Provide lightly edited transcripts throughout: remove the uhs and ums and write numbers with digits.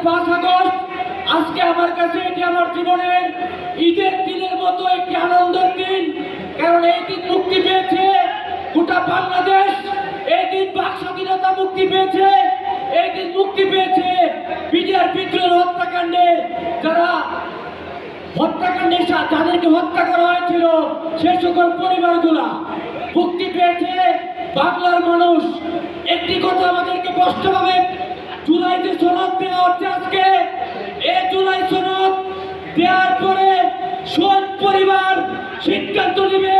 5 August আজকে আমার কাছে এটি আমার জীবনের ঈদের দিনের মতো একটি আনন্দের দিন। কারণ এই দিন মুক্তি পেয়েছে গোটা বাংলাদেশ, এই দিন বাক স্বাধীনতা মুক্তি পেয়েছে, এই দিন মুক্তি পেয়েছে বিডিআর বিদ্রোহের হত্যাকাণ্ডে যাদেরকে হত্যা করা হয়েছিল সে সকল পরিবারগুলা মুক্তি পেয়েছে। বাংলার মানুষ একটি কথা আমাদেরকে স্পষ্টভাবে জুলাইতে সনদ দেওয়া হচ্ছে। আজকে এই জুলাই সনদ দেওয়ার পরে শহীদ পরিবার সিদ্ধান্ত নেবে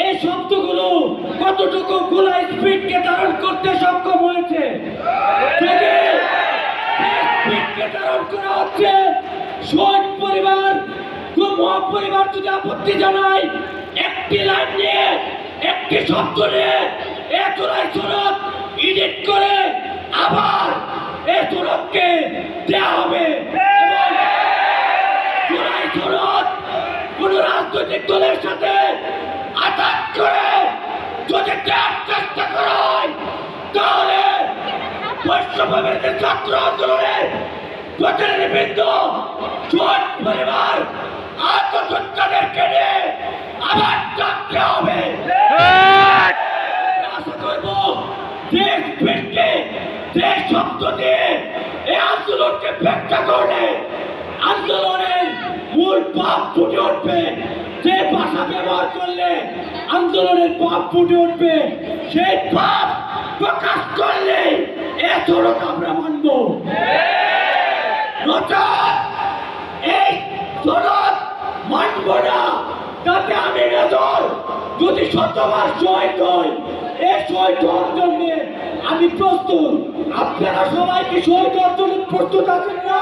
এই শব্দগুলো কতটুকু গোলা স্পিডকে ধারণ করতে সক্ষম হয়েছে। যদি স্পিডকে ধারণ করা হচ্ছে, শহীদ পরিবার মহাপরিবার যদি আপত্তি জানায়, একটি লাইন নিয়ে একটি শব্দ নিয়ে এ জুলাই সনদ এডিট করে আবার এই সনদকে দেওয়া হবে। জুলাই সনদ কোন রাজনৈতিক দলের সাথে আঘাত করে যদি দেওয়ার চেষ্টা করা হয়, তাহলে বৈষম্যের ছাত্র আন্দোলনের প্রতিনিধিবৃন্দ শহীদ পরিবার আত্মহত্যাদেরকে নিয়ে আবার ডাকতে হবে। আশা করবো দেশ ভিত্তি দেশ শব্দ দিয়ে এই আন্দোলনকে ব্যাখ্যা করলে আন্দোলনের মূল পাপ ফুটে উঠবে। যে ভাষা ব্যবহার করলে আন্দোলনের পাপ ফুটে উঠবে, সেই পাপ প্রকাশ করলে এ সড়ক আমরা মানব। এই সনদ মানব না, তাতে আমি নজর যদি শতবার শহীদ হই, এই শহীদ হওয়ার জন্য আমি প্রস্তুত। আপনারা সবাই কি শহীদ হওয়ার জন্য প্রস্তুত আছেন না?